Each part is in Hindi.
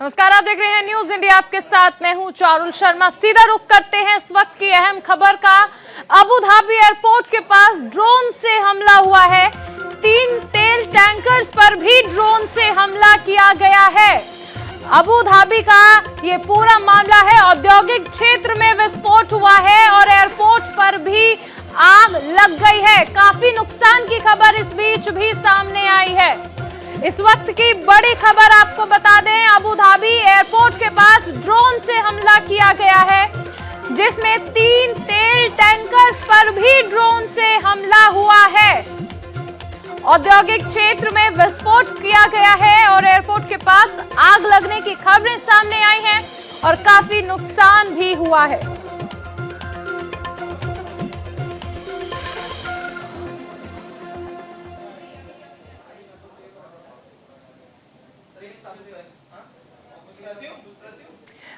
नमस्कार, आप देख रहे हैं न्यूज इंडिया। आपके साथ मैं हूं चारुल शर्मा। सीधा रुख करते हैं इस वक्त की अहम खबर का। अबू धाबी एयरपोर्ट के पास ड्रोन से हमला हुआ है। 3 तेल टैंकर्स पर भी ड्रोन से हमला किया गया है। अबू धाबी का ये पूरा मामला है। औद्योगिक क्षेत्र में विस्फोट हुआ है और एयरपोर्ट पर भी आग लग गई है। काफी नुकसान की खबर इस बीच भी सामने आई है। इस वक्त की बड़ी खबर आपको बता दें, अबू धाबी एयरपोर्ट के पास ड्रोन से हमला किया गया है, जिसमें 3 तेल टैंकर्स पर भी ड्रोन से हमला हुआ है। औद्योगिक क्षेत्र में विस्फोट किया गया है और एयरपोर्ट के पास आग लगने की खबरें सामने आई हैं और काफी नुकसान भी हुआ है।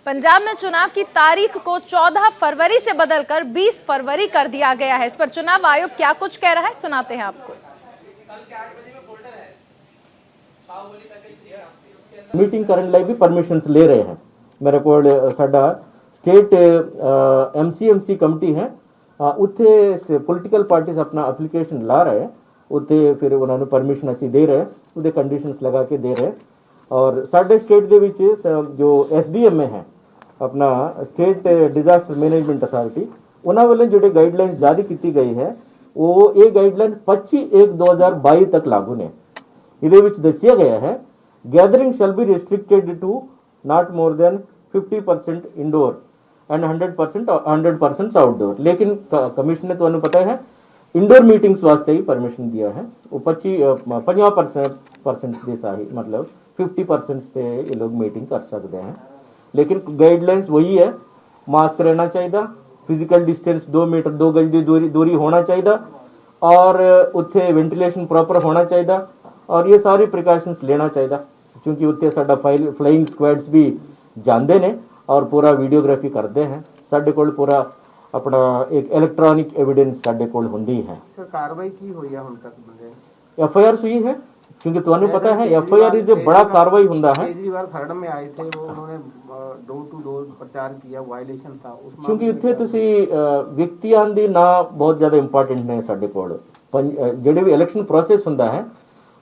पंजाब में चुनाव की तारीख को 14 फरवरी से बदलकर 20 फरवरी कर दिया गया है। इस पर चुनाव आयोग क्या कुछ कह रहा है, सुनाते हैं आपको। मीटिंग करने लगे भी परमिशंस ले रहे हैं। मेरे को साडा स्टेट एमसीएमसी कमेटी है, उत्थे पॉलिटिकल पार्टीज अपना एप्लीकेशन ला रहे हैं, उत्थे फिर उन्होंने परमिशन असी दे रहे हैं, उदे कंडीशंस लगा के दे रहे हैं। और साडे स्टेट दे विच जो एसडीएम में है अपना स्टेट डिजास्टर मैनेजमेंट अथॉरिटी, उन्होंने वाले जो गाइडलाइंस जारी की गई है वो ये गाइडलाइन 25/1/2022 तक लागू ने। इहदे विच दस्सिया गया है gathering shall be restricted to not more than 50% indoor and 100% outdoor. लेकिन कमीशन ने तुहानू पता है इंडोर मीटिंग्स वास्ते ही परमिशन दिया है। वो 50% दे साही मतलब 50% से ये लोग मीटिंग कर सकते हैं। लेकिन गाइडलाइंस वही है, मास्क रहना चाहिए, फिजिकल डिस्टेंस 2 मीटर 2 गज की दूरी होना चाहिए और उत्थे वेंटिलेशन प्रॉपर होना चाहिए और ये सारी प्रिकॉशंस लेना चाहिए, क्योंकि उत्थे साडा फ्लाइंग स्क्वाड्स भी जाते हैं और पूरा वीडियोग्राफी करते हैं। साडे कोल पूरा अपना एक इलेक्ट्रॉनिक एविडेंस साडे कोल हुंदी है। सर कार्रवाई की हुई है हुण तक बंदे एफआईआर हुई है, क्योंकि तुहानू पता है एफआईआर इज बड़ा कार्रवाई हुंदा है। केजरीवाल खरड़ में आए थे, वो उन्होंने डोर टू डोर प्रचार किया, वायलेशन था उस क्योंकि उत्थे तुसी व्यक्तियां दी ना बहुत ज्यादा इंपॉर्टेंट ने साडे कोल। जेडे भी इलेक्शन प्रोसेस हुंदा है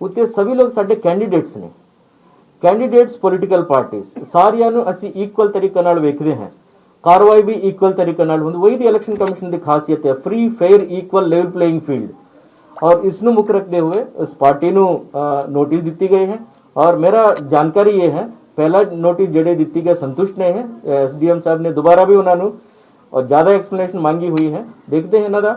उत्थे सभी लोग साडे कैंडिडेट्स ने, कैंडिडेट्स पॉलिटिकल पार्टीज सारियां नू असी इक्वल तरीके नाल वेखदे हैं, कार्रवाई भी इक्वल तरीके नाल हुंदी। वही दी इलेक्शन कमीशन दी खासियत है, free fair equal level playing field. और इसनू मुख रखते हुए उस पार्टी नू नोटिस दी गई है और मेरा जानकारी ये है पहला नोटिस जेडे दी गए संतुष्ट ने है। एसडीएम साहब ने दोबारा भी उन्होंने और ज्यादा एक्सप्लेनेशन मांगी हुई है, देखते हैं इन्हों,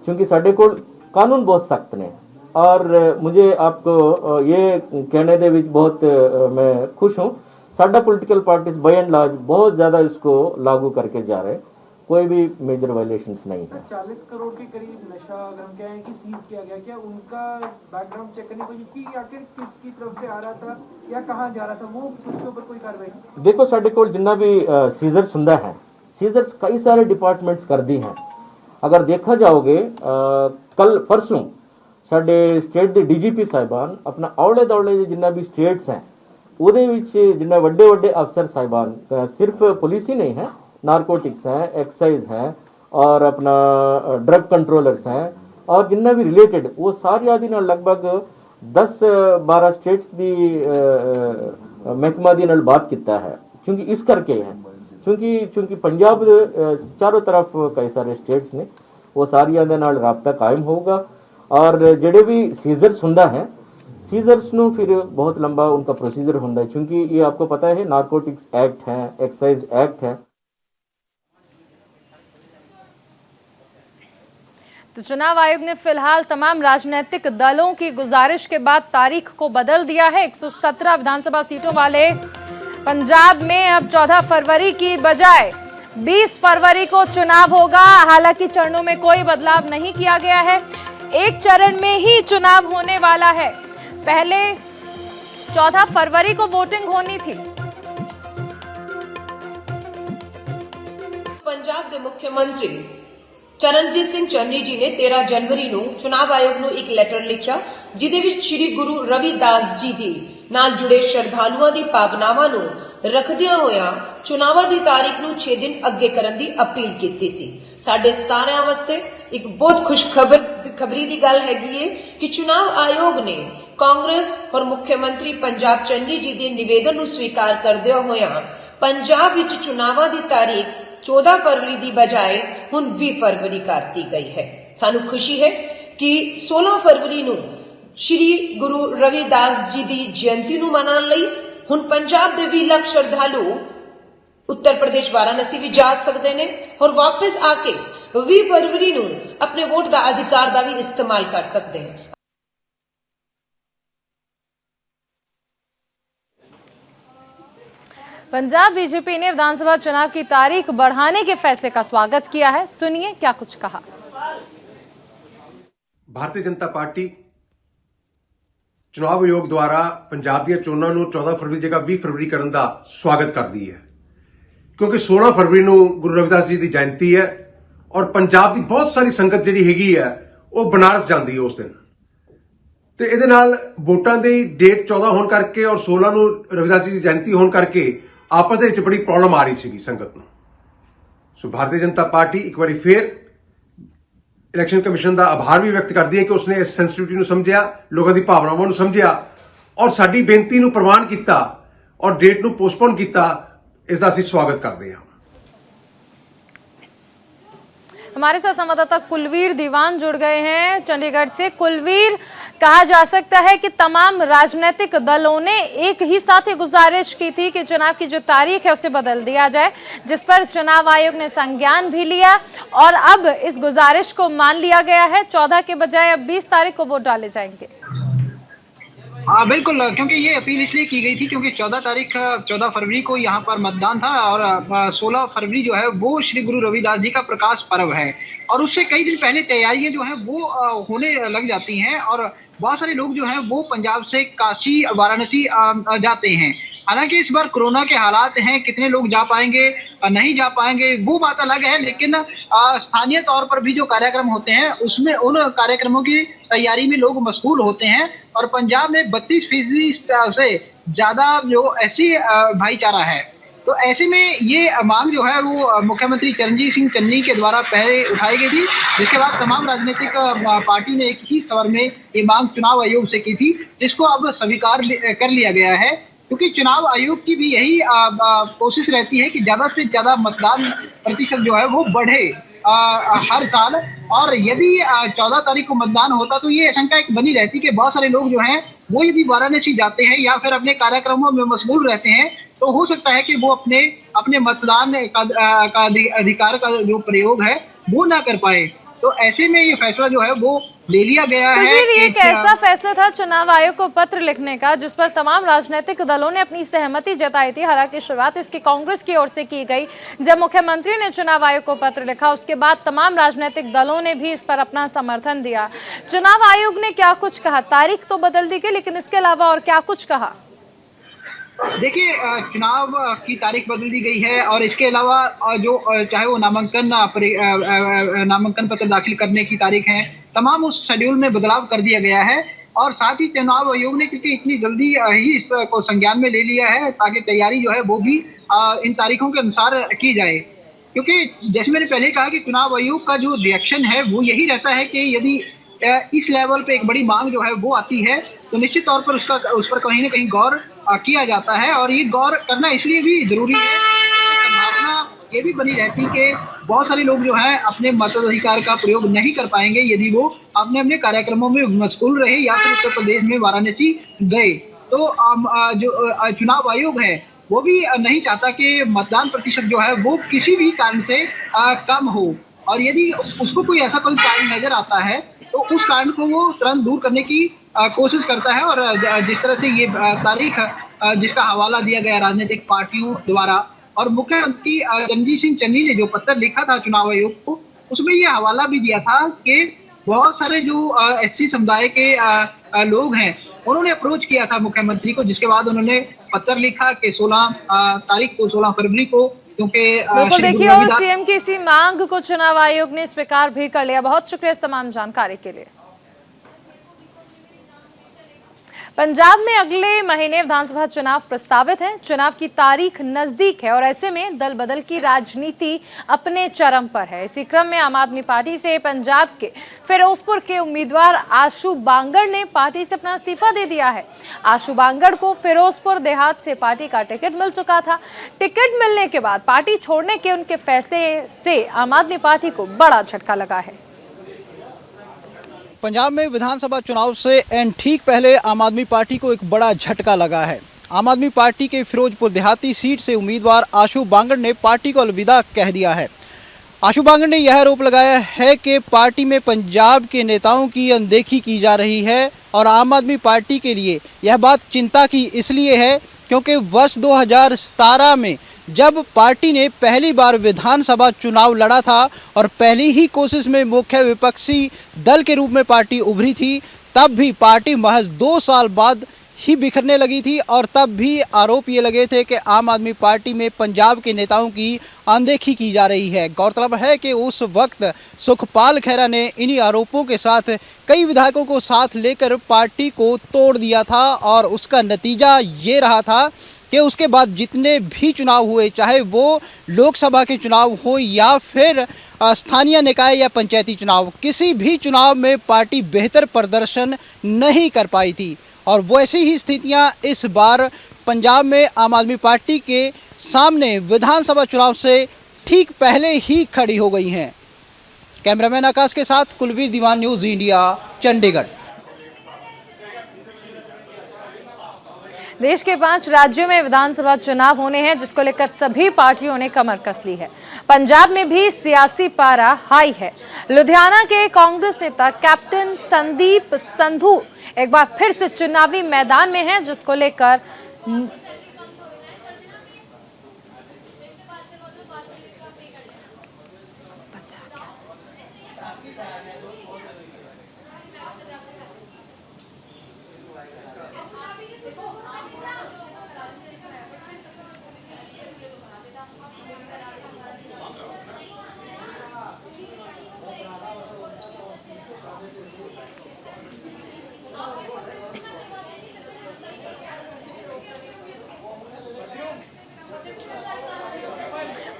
क्योंकि साडे कोल कानून बहुत सख्त ने। और मुझे आपको ये कहने दे विच बहुत मैं खुश हूँ, साडा political parties by and large बहुत ज्यादा इसको लागू करके जा रहे हैं, कोई भी मेजर वायलेशंस नहीं है। 40 करोड़ के करीब नशा अगर हम कहें कि सीज किया गया, क्या उनका बैकग्राउंड चेक करने की कि आखिर किसकी तरफ से आ रहा था या कहाँ जा रहा था, वो उसके ऊपर कोई कार्रवाई? देखो साडे कोल जिन्ना भी सीजर्स हुंदा है, सीजर्स कई सारे डिपार्टमेंट्स कर दी हैं। अगर देखा जाओगे कल परसों साडे स्टेट के डीजीपी साहिबान अपना औले दौले जिन्ना भी स्टेट्स हैं उहदे विच जिन्ना वड्डे वड्डे अफसर साहिबान, सिर्फ पुलिस ही नहीं है, नारकोटिक्स हैं, एक्साइज हैं और अपना ड्रग कंट्रोलर्स हैं और जिन्ना भी रिलेटेड वो सारी आदि नाल लगभग 10-12 स्टेट्स दी महकमा दी नाल बात किया है। क्योंकि इस करके है क्योंकि पंजाब चारों तरफ कई सारे स्टेट्स ने, वो सारिया दे नाल राबता कायम होगा और जेडे भी सीजर्स हुंदा है सीजर्स नु फिर बहुत लंबा उनका प्रोसीजर होता है, क्योंकि ये आपको पता है नारकोटिक्स एक्ट है, एक्साइज एक्ट है। तो चुनाव आयोग ने फिलहाल तमाम राजनीतिक दलों की गुजारिश के बाद तारीख को बदल दिया है। 117 विधानसभा सीटों वाले पंजाब में अब 14 फरवरी की बजाय 20 फरवरी को चुनाव होगा। हालांकि चरणों में कोई बदलाव नहीं किया गया है, एक चरण में ही चुनाव होने वाला है। पहले 14 फरवरी को वोटिंग होनी थी। पंजाब के मुख्यमंत्री चरणजीत सिंह चन्नी जी ने 13 जनवरी ਨੂੰ ਚੁਣਾਵ ਆਯੋਗ ਨੂੰ ਇੱਕ ਲੈਟਰ ਲਿਖਿਆ, ਜਿਹਦੇ ਵਿੱਚ ਸ਼੍ਰੀ ਗੁਰੂ ਰਵਿਦਾਸ ਜੀ ਦੀ ਨਾਲ ਜੁੜੇ ਸ਼ਰਧਾਲੂਆਂ ਦੀ ਭਾਵਨਾਵਾਂ ਨੂੰ ਰੱਖਦਿਆਂ ਹੋਇਆਂ ਚੁਣਾਵਾਂ ਦੀ ਤਾਰੀਖ ਨੂੰ 6 ਦਿਨ ਅੱਗੇ ਕਰਨ ਦੀ ਅਪੀਲ ਕੀਤੀ ਸੀ। ਸਾਡੇ ਸਾਰਿਆਂ ਵਾਸਤੇ ਇੱਕ ਬਹੁਤ ਖੁਸ਼ਖਬਰੀ ਦੀ ਗੱਲ ਹੈਗੀ ਹੈ ਕਿ ਚੁਣਾਵ ਆਯੋਗ ਨੇ ਕਾਂਗਰਸ और मुख्यमंत्री पंजाब चन्नी जी के निवेदन ਨੂੰ स्वीकार करदਿਆਂ ਹੋਇਆਂ पंजाब ਵਿੱਚ ਚੁਣਾਵਾਂ ਦੀ ਤਾਰੀਖ 14 फरवरी की बजाय ਹੁਣ 20 फरवरी कर दी गई है। ਸਾਨੂੰ खुशी है कि 16 फरवरी ਨੂੰ श्री गुरु रविदास जी की जयंती ਨੂੰ ਮਨਾਉਣ ਲਈ ਹੁਣ पंजाब ਦੇ 20 ਲੱਖ ਸ਼ਰਧਾਲੂ उत्तर प्रदेश वाराणसी भी जा सकते हैं और वापस आके 20 फरवरी ਨੂੰ अपने वोट का अधिकार का भी इस्तेमाल कर सकते हैं। पंजाब बीजेपी ने विधानसभा चुनाव की तारीख बढ़ाने के फैसले का स्वागत किया है। सुनिए क्या कुछ कहा। भारतीय जनता पार्टी चुनाव आयोग द्वारा पंजाब दी चोणां नूं 14 फरवरी की जगह 20 फरवरी करने का स्वागत करती है, क्योंकि 16 फरवरी नूं गुरु रविदास जी की जयंती है और पंजाब की बहुत सारी संगत जिहड़ी हैगी है वो बनारस जाती है उस दिन। तो इहदे नाल वोटां दी डेट 14 होने करके और 16 नूं रविदास जी की जयंती होने करके आपस दे विच बड़ी प्रॉब्लम आ रही सी संगत नूं। सो भारतीय जनता पार्टी एक बार फिर इलैक्शन कमीशन का आभार भी व्यक्त करती है कि उसने इस सेंसिटिविटी नूं समझिया, लोगों की भावनावां नूं समझिया और साडी बेनती नूं प्रवान किया और डेट नूं पोस्टपोन किया। इसका असीं स्वागत करते हैं। हमारे साथ संवाददाता कुलवीर दीवान जुड़ गए हैं चंडीगढ़ से। कुलवीर, कहा जा सकता है कि तमाम राजनीतिक दलों ने एक ही साथ ही गुजारिश की थी कि चुनाव की जो तारीख है उसे बदल दिया जाए, जिस पर चुनाव आयोग ने संज्ञान भी लिया और अब इस गुजारिश को मान लिया गया है। 14 के बजाय अब 20 तारीख को वोट डाले जाएंगे। हाँ बिल्कुल, क्योंकि ये अपील इसलिए की गई थी क्योंकि 14 फरवरी को यहाँ पर मतदान था और 16 फरवरी जो है वो श्री गुरु रविदास जी का प्रकाश पर्व है और उससे कई दिन पहले तैयारियां जो है वो होने लग जाती हैं और बहुत सारे लोग जो हैं वो पंजाब से काशी वाराणसी जाते हैं। हालांकि इस बार कोरोना के हालात हैं, कितने लोग जा पाएंगे नहीं जा पाएंगे वो बात अलग है, लेकिन स्थानीय तौर पर भी जो कार्यक्रम होते हैं उसमें उन कार्यक्रमों की तैयारी में लोग मशगूल होते हैं और पंजाब में 32% से ज्यादा जो एससी भाईचारा है। तो ऐसे में ये मांग जो है वो मुख्यमंत्री चरणजीत सिंह चन्नी के द्वारा पहले उठाई गई थी, जिसके बाद तमाम राजनीतिक पार्टी ने एक ही स्वर में ये मांग चुनाव आयोग से की थी, जिसको अब स्वीकार कर लिया गया है। क्योंकि चुनाव आयोग की भी यही कोशिश रहती है कि ज्यादा से ज्यादा मतदान प्रतिशत जो है वो बढ़े हर साल, और यदि 14 तारीख को मतदान होता तो ये आशंका एक बनी रहती कि बहुत सारे लोग जो हैं वो यदि वाराणसी जाते हैं या फिर अपने कार्यक्रमों में मशगूल रहते हैं तो हो सकता है कि वो अपने मतदान का अधिकार का जो प्रयोग है वो ना कर पाए। तो ऐसे में ये फैसला जो है वो ले लिया गया है। ये एक ऐसा फैसला था चुनाव आयोग को पत्र लिखने का जिस पर तमाम राजनीतिक दलों ने अपनी सहमति जताई थी। हालांकि शुरुआत इसकी कांग्रेस की ओर से की गई। जब मुख्यमंत्री ने चुनाव आयोग को पत्र लिखा उसके बाद तमाम राजनीतिक दलों ने भी इस पर अपना समर्थन दिया। चुनाव आयोग ने क्या कुछ कहा? तारीख तो बदल दी गई, लेकिन इसके अलावा और क्या कुछ कहा? देखिए, चुनाव की तारीख बदल दी गई है और इसके अलावा जो चाहे वो नामांकन पत्र दाखिल करने की तारीख है, तमाम उस शेड्यूल में बदलाव कर दिया गया है। और साथ ही चुनाव आयोग ने क्योंकि इतनी जल्दी ही इसको संज्ञान में ले लिया है ताकि तैयारी जो है वो भी इन तारीखों के अनुसार की जाए। क्योंकि जैसे मैंने पहले कहा कि चुनाव आयोग का जो रिएक्शन है वो यही रहता है कि यदि इस लेवल पे एक बड़ी मांग जो है वो आती है तो निश्चित तौर पर उस पर कहीं ना कहीं गौर किया जाता है। और ये गौर करना इसलिए भी जरूरी है, संभावना ये भी बनी रहती कि बहुत सारे लोग जो है अपने मताधिकार का प्रयोग नहीं कर पाएंगे यदि वो अपने अपने कार्यक्रमों में मशगूल रहे या फिर उत्तर प्रदेश में वाराणसी गए। तो जो चुनाव आयोग है वो भी नहीं चाहता कि मतदान प्रतिशत जो है वो किसी भी कारण से कम हो, और यदि उसको कोई ऐसा कोई कारण नजर आता है तो उस कारण को वो तुरंत दूर करने की कोशिश करता है। और जिस तरह से ये तारीख जिसका हवाला दिया गया राजनीतिक पार्टियों द्वारा और मुख्यमंत्री चरणजीत सिंह चन्नी ने जो पत्र लिखा था चुनाव आयोग को, उसमें ये हवाला भी दिया था कि बहुत सारे जो एससी समुदाय के लोग हैं उन्होंने अप्रोच किया था मुख्यमंत्री को, जिसके बाद उन्होंने पत्र लिखा कि 16 तारीख को 16 फरवरी को, क्योंकि बिल्कुल देखिए, और सीएम की इसी मांग को चुनाव आयोग ने स्वीकार भी कर लिया। बहुत शुक्रिया इस तमाम जानकारी के लिए। पंजाब में अगले महीने विधानसभा चुनाव प्रस्तावित है। चुनाव की तारीख नजदीक है और ऐसे में दल बदल की राजनीति अपने चरम पर है। इसी क्रम में आम आदमी पार्टी से पंजाब के फिरोजपुर के उम्मीदवार आशु बांगड़ ने पार्टी से अपना इस्तीफा दे दिया है। आशु बांगड़ को फिरोजपुर देहात से पार्टी का टिकट मिल चुका था। टिकट मिलने के बाद पार्टी छोड़ने के उनके फैसले से आम आदमी पार्टी को बड़ा झटका लगा है। पंजाब में विधानसभा चुनाव से ठीक पहले आम आदमी पार्टी को एक बड़ा झटका लगा है। आम आदमी पार्टी के फिरोजपुर देहाती सीट से उम्मीदवार आशु बांगड़ ने पार्टी को अलविदा कह दिया है। आशु बांगड़ ने यह आरोप लगाया है कि पार्टी में पंजाब के नेताओं की अनदेखी की जा रही है और आम आदमी पार्टी के लिए यह बात चिंता की इसलिए है क्योंकि वर्ष 2017 में जब पार्टी ने पहली बार विधानसभा चुनाव लड़ा था और पहली ही कोशिश में मुख्य विपक्षी दल के रूप में पार्टी उभरी थी, तब भी पार्टी महज 2 साल बाद ही बिखरने लगी थी और तब भी आरोप ये लगे थे कि आम आदमी पार्टी में पंजाब के नेताओं की अनदेखी की जा रही है। गौरतलब है कि उस वक्त सुखपाल खैरा ने इन्हीं आरोपों के साथ कई विधायकों को साथ लेकर पार्टी को तोड़ दिया था और उसका नतीजा ये रहा था कि उसके बाद जितने भी चुनाव हुए, चाहे वो लोकसभा के चुनाव हो या फिर स्थानीय निकाय या पंचायती चुनाव, किसी भी चुनाव में पार्टी बेहतर प्रदर्शन नहीं कर पाई थी। और वैसी ही स्थितियां इस बार पंजाब में आम आदमी पार्टी के सामने विधानसभा चुनाव से ठीक पहले ही खड़ी हो गई हैं। कैमरामैन आकाश के साथ कुलवीर दीवान, न्यूज़ इंडिया, चंडीगढ़। देश के 5 राज्यों में विधानसभा चुनाव होने हैं, जिसको लेकर सभी पार्टियों ने कमर कस ली है। पंजाब में भी सियासी पारा हाई है। लुधियाना के कांग्रेस नेता कैप्टन संदीप संधू एक बार फिर से चुनावी मैदान में हैं, जिसको लेकर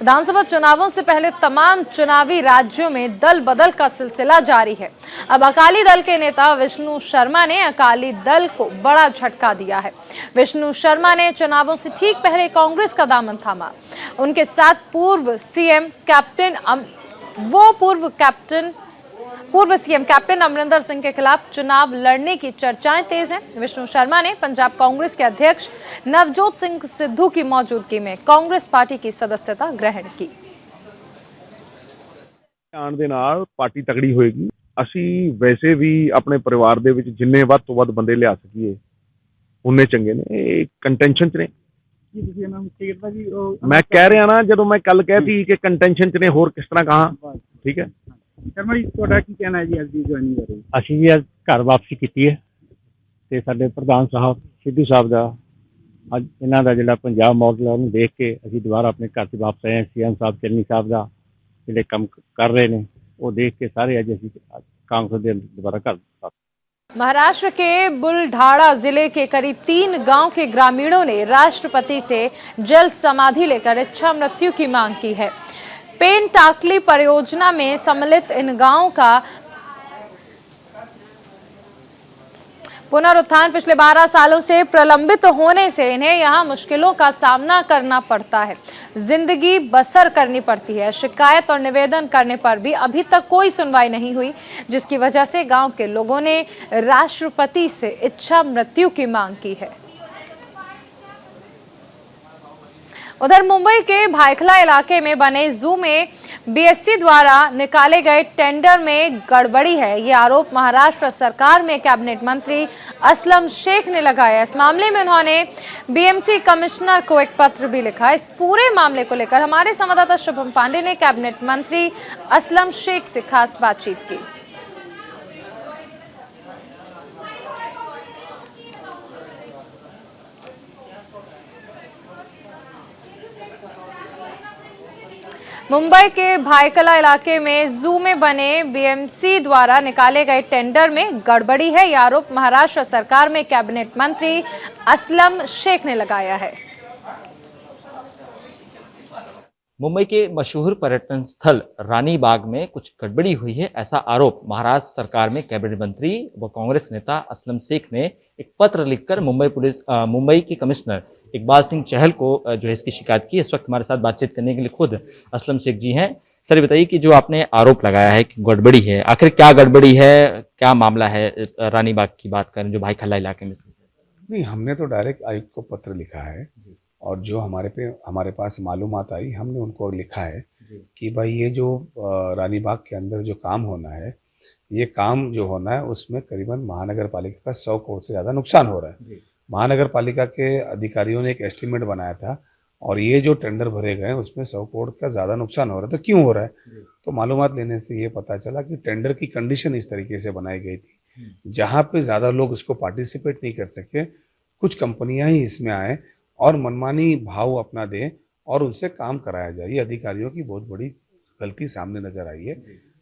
विधानसभा चुनावों से पहले तमाम चुनावी राज्यों में दल बदल का सिलसिला जारी है। अब अकाली दल के नेता विष्णु शर्मा ने अकाली दल को बड़ा झटका दिया है। विष्णु शर्मा ने चुनावों से ठीक पहले कांग्रेस का दामन थामा। उनके साथ पूर्व सीएम कैप्टन अमरिंदर सिंह के खिलाफ चुनाव लड़ने की चर्चाएं तेज हैं। विष्णु शर्मा ने पंजाब कांग्रेस के अध्यक्ष नवजोत सिंह सिद्धू की मौजूदगी में कांग्रेस पार्टी की सदस्यता ग्रहण की। आने ਦੇ ਨਾਲ ਪਾਰਟੀ ਤਕੜੀ ਹੋਏਗੀ। ਅਸੀਂ ਵੈਸੇ ਵੀ ਆਪਣੇ ਪਰਿਵਾਰ ਦੇ ਵਿੱਚ ਜਿੰਨੇ ਵੱਧ ਤੋਂ ਵੱਧ ਬੰਦੇ ਲਿਆ ਸਕੀਏ ਉਨੇ ਚੰਗੇ ਨੇ। ਇਹ ਕੰਟੈਂਸ਼ਨ 'ਚ ਨੇ। ਮੈਂ ਕਹਿ ਰਿਹਾ ਨਾ, ਜਦੋਂ ਮੈਂ ਕੱਲ ਕਹਿਤੀ ਕਿ ਕੰਟੈਂਸ਼ਨ 'ਚ ਨੇ, ਹੋਰ ਕਿਸ ਤਰ੍ਹਾਂ ਕਹਾਂ। ਠੀਕ ਹੈ। ਸ਼ਰਮਾ ਜੀ, ਤੁਹਾਡਾ ਕੀ ਕਹਿਣਾ ਹੈ ਜੀ ਅੱਜ ਦੀ ਜੁਆਇਨਿੰਗ ਬਾਰੇ? ਅਸੀਂ ਵੀ ਅੱਜ ਘਰ ਵਾਪਸੀ ਕੀਤੀ ਹੈ ਤੇ ਸਾਡੇ ਪ੍ਰਧਾਨ ਸਾਹਿਬ ਸਿੱਧੂ ਸਾਹਿਬ ਦਾ ਅੱਜ ਇਹਨਾਂ ਦਾ ਜਿਹੜਾ ਪੰਜਾਬ ਮਾਡਲ ਹੈ ਉਹਨੂੰ ਦੇਖ ਕੇ ਅਸੀਂ ਦੁਬਾਰਾ ਆਪਣੇ ਘਰ 'ਚ ਵਾਪਸ ਆਏ ਹਾਂ। ਸੀਐਮ ਸਾਹਿਬ ਚੰਨੀ ਸਾਹਿਬ ਦਾ ਜਿਹੜੇ ਕੰਮ ਕਰ ਰਹੇ ਨੇ ਉਹ ਦੇਖ के सारे आज ਅਸੀਂ कांग्रेस ਦੇ दोबारा घर। महाराष्ट्र के बुलढाणा जिले के करीब 3 गांव के ग्रामीणों ने राष्ट्रपति से जल समाधि लेकर इच्छा मृत्यु की मांग की है। पेन टाकली परियोजना में सम्मिलित इन गांवों का पुनरुत्थान पिछले 12 सालों से प्रलंबित होने से इन्हें यहां मुश्किलों का सामना करना पड़ता है, जिंदगी बसर करनी पड़ती है। शिकायत और निवेदन करने पर भी अभी तक कोई सुनवाई नहीं हुई, जिसकी वजह से गांव के लोगों ने राष्ट्रपति से इच्छा मृत्यु की मांग की है। उधर मुंबई के भायखला इलाके में बने जू में बीएससी द्वारा निकाले गए टेंडर में गड़बड़ी है, ये आरोप महाराष्ट्र सरकार में कैबिनेट मंत्री असलम शेख ने लगाया। इस मामले में उन्होंने बीएमसी कमिश्नर को एक पत्र भी लिखा। इस पूरे मामले को लेकर हमारे संवाददाता शुभम पांडे ने कैबिनेट मंत्री असलम शेख से खास बातचीत की। मुंबई के भायखला इलाके में जू में बने बीएमसी द्वारा निकाले गए टेंडर में गड़बड़ी है। यह आरोप महाराष्ट्र सरकार में कैबिनेट मंत्री असलम शेख ने लगाया है। मुंबई के मशहूर पर्यटन स्थल रानी बाग में कुछ गड़बड़ी हुई है, ऐसा आरोप महाराष्ट्र सरकार में कैबिनेट मंत्री व कांग्रेस नेता असलम शेख ने एक पत्र लिखकर मुंबई के कमिश्नर इकबाल सिंह चहल को जो है इसकी शिकायत की। इस वक्त हमारे साथ बातचीत करने के लिए खुद असलम शेख जी हैं। सर ये बताइए कि जो आपने आरोप लगाया है कि गड़बड़ी है, आखिर क्या गड़बड़ी है, क्या मामला है? रानी बाग की बात करें जो भाईखला इलाके में। नहीं, हमने तो डायरेक्ट आयुक्त को पत्र लिखा है और जो हमारे पास मालूमात आई हमने उनको लिखा है कि भाई ये जो रानी बाग के अंदर जो काम होना है, ये काम जो होना है उसमें करीबन महानगर पालिका का 100 करोड़ से ज़्यादा नुकसान हो रहा है। महानगर पालिका के अधिकारियों ने एक एस्टीमेट बनाया था और ये जो टेंडर भरे गए उसमें 100 करोड़ का ज़्यादा नुकसान हो रहा है। तो क्यों हो रहा है? तो मालूमात लेने से ये पता चला कि टेंडर की कंडीशन इस तरीके से बनाई गई थी जहाँ पे ज़्यादा लोग इसको पार्टिसिपेट नहीं कर सके, कुछ कंपनियां ही इसमें आए और मनमानी भाव अपना दें और उनसे काम कराया जाए। ये अधिकारियों की बहुत बड़ी गलती सामने नजर आई है।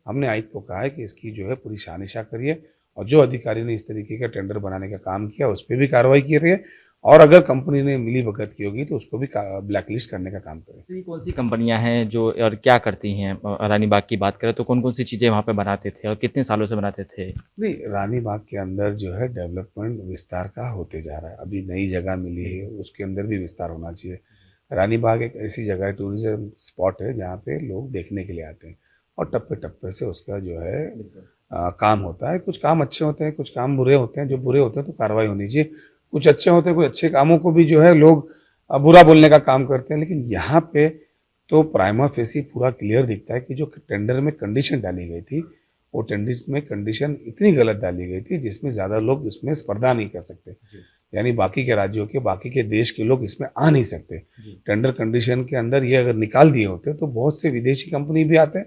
हमने आयुक्त को कहा है कि इसकी जो है पूरी शानिशा करिए और जो अधिकारी ने इस तरीके का टेंडर बनाने का काम किया उस पर भी कार्रवाई की रही है और अगर कंपनी ने मिली भगत की होगी तो उसको भी ब्लैकलिस्ट करने का काम करें। तो कौन सी कंपनियां हैं जो और क्या करती हैं? रानी बाग की बात करें तो कौन कौन सी चीज़ें वहाँ पे बनाते थे और कितने सालों से बनाते थे? नहीं, रानी बाग के अंदर जो है डेवलपमेंट विस्तार का होते जा रहा है। अभी नई जगह मिली है, उसके अंदर भी विस्तार होना चाहिए। रानी बाग एक ऐसी जगह है, टूरिज्म स्पॉट है जहाँ पे लोग देखने के लिए आते हैं और टप्पे टप्पे से उसका जो है काम होता है। कुछ काम अच्छे होते हैं, कुछ काम बुरे होते हैं। जो बुरे होते हैं तो कार्रवाई होनी चाहिए, कुछ अच्छे होते हैं, कुछ अच्छे कामों को भी जो है लोग बुरा बोलने का काम करते हैं। लेकिन यहाँ पे तो प्राइमा फेसी पूरा क्लियर दिखता है कि जो टेंडर में कंडीशन डाली गई थी वो टेंडर में कंडीशन इतनी गलत डाली गई थी जिसमें ज़्यादा लोग इसमें स्पर्धा नहीं कर सकते, यानी बाकी के राज्यों के, बाकी के देश के लोग इसमें आ नहीं सकते। टेंडर कंडीशन के अंदर ये अगर निकाल दिए होते तो बहुत से विदेशी कंपनी भी आते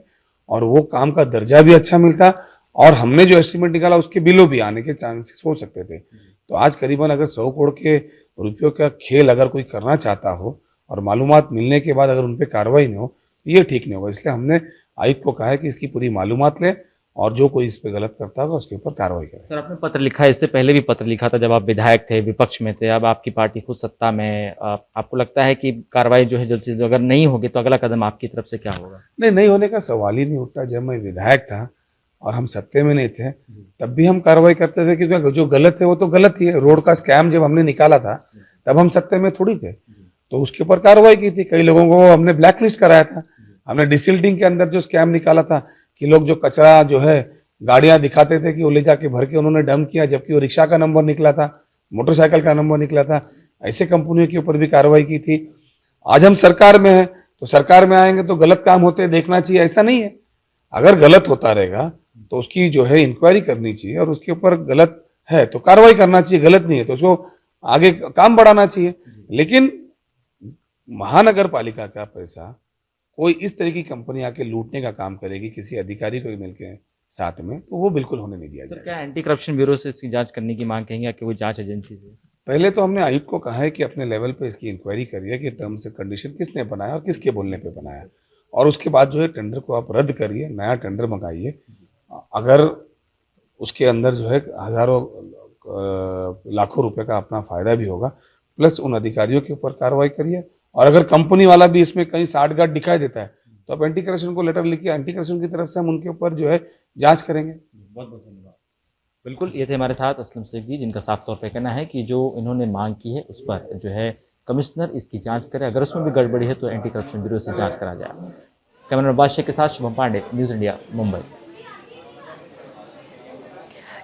और वो काम का दर्जा भी अच्छा मिलता और हमने जो एस्टीमेट निकाला उसके बिलों भी आने के चांसेस हो सकते थे। तो आज करीबन अगर 100 करोड़ के रुपयों का खेल अगर कोई करना चाहता हो और मालूमात मिलने के बाद अगर उन पर कार्रवाई नहीं हो तो ये ठीक नहीं होगा। इसलिए हमने आयुक्त को कहा है कि इसकी पूरी मालूमात लें और जो कोई इस पे गलत करता होगा उसके ऊपर कार्रवाई करें। सर आपने पत्र लिखा है, इससे पहले भी पत्र लिखा था जब आप विधायक थे, विपक्ष में थे, अब आपकी पार्टी खुद सत्ता में। आपको लगता है कि कार्रवाई जो है जल्द से जल्द अगर नहीं होगी तो अगला कदम आपकी तरफ से क्या होगा? नहीं होने का सवाल ही नहीं उठता। जब मैं विधायक था और हम सत्ते में नहीं थे तब भी हम कार्रवाई करते थे क्योंकि जो गलत है वो तो गलत ही है। रोड का स्कैम जब हमने निकाला था तब हम सत्ते में थोड़ी थे, तो उसके ऊपर कार्रवाई की थी। कई लोगों को हमने ब्लैकलिस्ट कराया था। हमने डिसिल्टिंग के अंदर जो स्कैम निकाला था कि लोग जो कचरा जो है गाड़ियां दिखाते थे कि वो ले जाके भर के उन्होंने डंप किया, जबकि वो रिक्शा का नंबर निकला था, मोटरसाइकिल का नंबर निकला था। ऐसे कंपनियों के ऊपर भी कार्रवाई की थी। आज हम सरकार में हैं तो सरकार में आएंगे तो गलत काम होते देखना चाहिए, ऐसा नहीं है। अगर गलत होता रहेगा तो उसकी जो है इंक्वायरी करनी चाहिए और उसके ऊपर गलत है तो कार्रवाई करना चाहिए, गलत नहीं है तो उसको आगे काम बढ़ाना चाहिए। लेकिन महानगर पालिका का पैसा कोई इस तरह की कंपनी आके लूटने का काम करेगी किसी अधिकारी को मिलकर साथ में, तो वो बिल्कुल होने नहीं दिया जाएगा। क्या एंटी करप्शन ब्यूरो से इसकी जांच करने की मांग कहेंगे कि वो जांच एजेंसी से? पहले तो हमने आयुक्त को कहा है कि अपने लेवल पे इसकी इंक्वायरी करिए कि टर्म्स एंड कंडीशन किसने बनाया और किसके बोलने पे बनाया, और उसके बाद जो है टेंडर को आप रद्द करिए, नया टेंडर मंगाइए। अगर उसके अंदर जो है हजारों लाखों रुपए का अपना फायदा भी होगा, प्लस उन अधिकारियों के ऊपर कार्रवाई करिए। और अगर कंपनी वाला भी इसमें कहीं साठगांठ दिखाई देता है तो आप एंटी करप्शन को लेटर लिखिए, एंटी करप्शन की तरफ से हम उनके ऊपर जो है जांच करेंगे। बहुत बहुत धन्यवाद। बिल्कुल, ये थे हमारे साथ असलम शेख जी, जिनका साफ तौर पे कहना है कि जो इन्होंने मांग की है उस पर जो है कमिश्नर इसकी जांच करे, अगर उसमें भी गड़बड़ी है तो एंटी करप्शन ब्यूरो से जांच करा जाए। कैमरामैन बादशाह के साथ Shubham Pande, news India, Mumbai.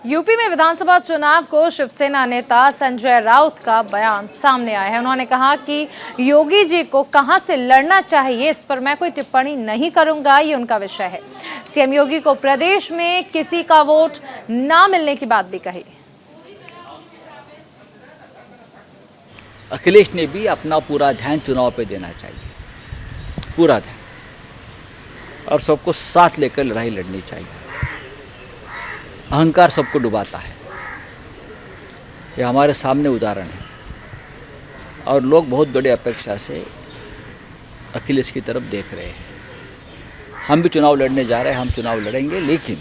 UP में विधानसभा चुनाव को शिवसेना नेता संजय राउत का बयान सामने आया है। उन्होंने कहा कि योगी जी को कहां से लड़ना चाहिए इस पर मैं कोई टिप्पणी नहीं करूंगा, ये उनका विषय है। सीएम योगी को प्रदेश में किसी का वोट ना मिलने की बात भी कही। अखिलेश ने भी अपना पूरा ध्यान चुनाव पे देना चाहिए, पूरा ध्यान, और सबको साथ लेकर लड़ाई लड़नी चाहिए। अहंकार सबको डुबाता है, ये हमारे सामने उदाहरण है, और लोग बहुत बड़ी अपेक्षा से अखिलेश की तरफ देख रहे हैं। हम भी चुनाव लड़ने जा रहे हैं, हम चुनाव लड़ेंगे, लेकिन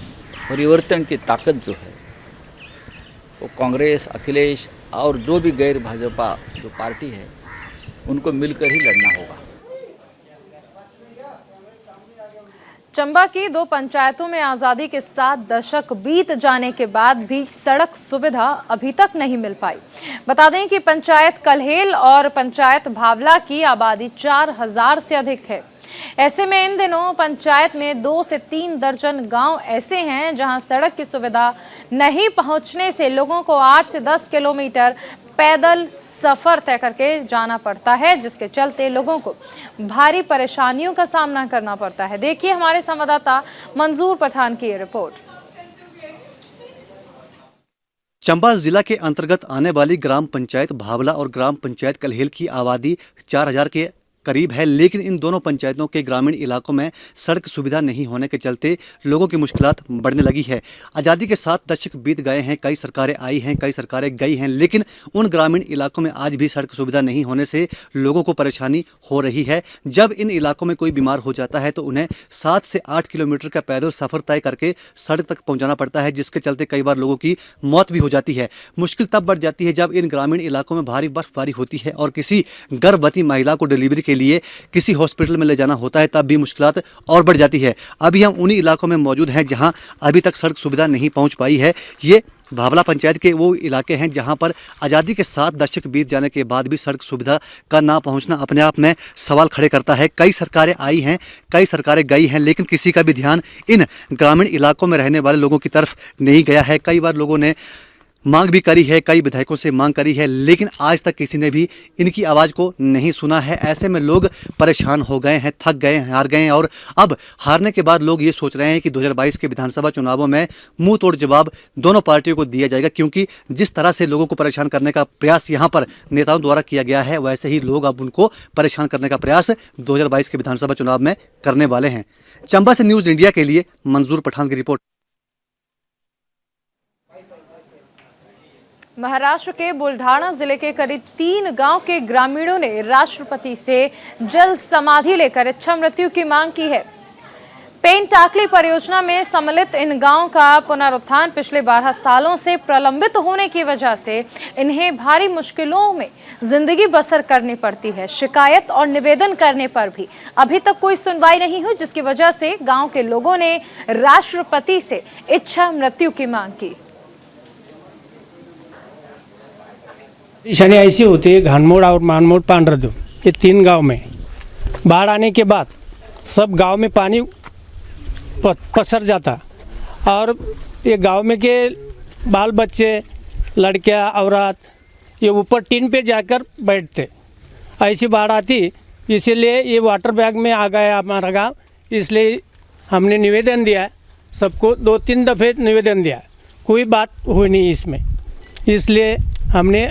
परिवर्तन की ताकत जो है वो कांग्रेस, अखिलेश और जो भी गैर भाजपा जो पार्टी है उनको मिलकर ही लड़ना होगा। चंबा की 2 पंचायतों में आजादी के 7 दशक बीत जाने के बाद भी सड़क सुविधा अभी तक नहीं मिल पाई। बता दें कि पंचायत कल्हेल और पंचायत भावला की आबादी 4000 से अधिक है। ऐसे में इन दिनों पंचायत में 2 से 3 दर्जन गांव ऐसे हैं जहां सड़क की सुविधा नहीं पहुंचने से लोगों को 8 से 10 किलोमीटर पैदल सफर तय करके जाना पड़ता है, जिसके चलते लोगों को भारी परेशानियों का सामना करना पड़ता है। देखिए हमारे संवाददाता मंजूर पठान की ये रिपोर्ट। चंबा जिला के अंतर्गत आने वाली ग्राम पंचायत भावला और ग्राम पंचायत कल्हेल की आबादी 4000 के करीब है, लेकिन इन दोनों पंचायतों के ग्रामीण इलाकों में सड़क सुविधा नहीं होने के चलते लोगों की मुश्किलात बढ़ने लगी है। आज़ादी के 7 दशक बीत गए हैं, कई सरकारें आई हैं, कई सरकारें गई हैं, लेकिन उन ग्रामीण इलाकों में आज भी सड़क सुविधा नहीं होने से लोगों को परेशानी हो रही है। जब इन इलाकों में कोई बीमार हो जाता है तो उन्हें 7 से 8 किलोमीटर का पैदल सफ़र तय करके सड़क तक पहुँचाना पड़ता है, जिसके चलते कई बार लोगों की मौत भी हो जाती है। मुश्किल तब बढ़ जाती है जब इन ग्रामीण इलाकों में भारी बर्फबारी होती है और किसी गर्भवती महिला को डिलीवरी के लिए किसी हॉस्पिटल में ले जाना होता है, तब भी मुश्किलात और बढ़ जाती है। अभी हम उन्हीं इलाकों में मौजूद हैं जहां अभी तक सड़क सुविधा नहीं पहुंच पाई है। ये भावला पंचायत के वो इलाके हैं जहां पर आज़ादी के 7 दशक बीत जाने के बाद भी सड़क सुविधा का ना पहुंचना अपने आप में सवाल खड़े करता है। कई सरकारें आई हैं, कई सरकारें गई हैं, लेकिन किसी का भी ध्यान इन ग्रामीण इलाकों में रहने वाले लोगों की तरफ नहीं गया है। कई बार लोगों ने मांग भी करी है, कई विधायकों से मांग करी है, लेकिन आज तक किसी ने भी इनकी आवाज़ को नहीं सुना है। ऐसे में लोग परेशान हो गए हैं, थक गए हैं, हार गए हैं और अब हारने के बाद लोग ये सोच रहे हैं कि 2022 के विधानसभा चुनावों में मुंह तोड़ जवाब दोनों पार्टियों को दिया जाएगा, क्योंकि जिस तरह से लोगों को परेशान करने का प्रयास यहाँ पर नेताओं द्वारा किया गया है, वैसे ही लोग अब उनको परेशान करने का प्रयास 2022 के विधानसभा चुनाव में करने वाले हैं। चंबा से न्यूज़ इंडिया के लिए मंजूर पठान की रिपोर्ट। महाराष्ट्र के बुल्ढाना जिले के करीब 3 गांव के ग्रामीणों ने राष्ट्रपति से जल समाधि लेकर इच्छा मृत्यु की मांग की है। पेन टाकली परियोजना में सम्मिलित इन गांवों का पुनरुत्थान पिछले 12 सालों से प्रलंबित होने की वजह से इन्हें भारी मुश्किलों में जिंदगी बसर करनी पड़ती है। शिकायत और निवेदन करने पर भी अभी तक कोई सुनवाई नहीं हुई, जिसकी वजह से गांव के लोगों ने राष्ट्रपति से इच्छा मृत्यु की मांग की। परेशानी ऐसी होती है, घानमोड़ और मानमोड़ पांडरदो, ये 3 गांव में बाढ़ आने के बाद सब गांव में पानी पसर जाता और ये गांव में के बाल बच्चे, लड़कियां, औरत ये ऊपर टीन पे जाकर बैठते। ऐसी बाढ़ आती, इसीलिए ये वाटर बैग में आ गया हमारा गांव। इसलिए हमने निवेदन दिया, सबको 2-3 दफ़े निवेदन दिया, कोई बात हुई नहीं इसमें। इसलिए हमने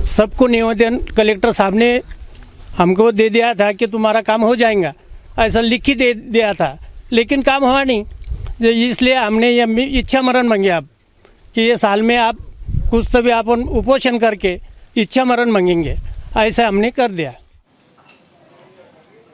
सबको निवेदन कलेक्टर साहब ने हमको दे दिया था कि तुम्हारा काम हो जाएगा, ऐसा लिख के दे दिया था, लेकिन काम हुआ नहीं। इसलिए हमने ये इच्छा मरण मांगे अब कि ये साल में आप कुछ तो भी आप उपोषण करके इच्छा मरण मांगेंगे, ऐसा हमने कर दिया।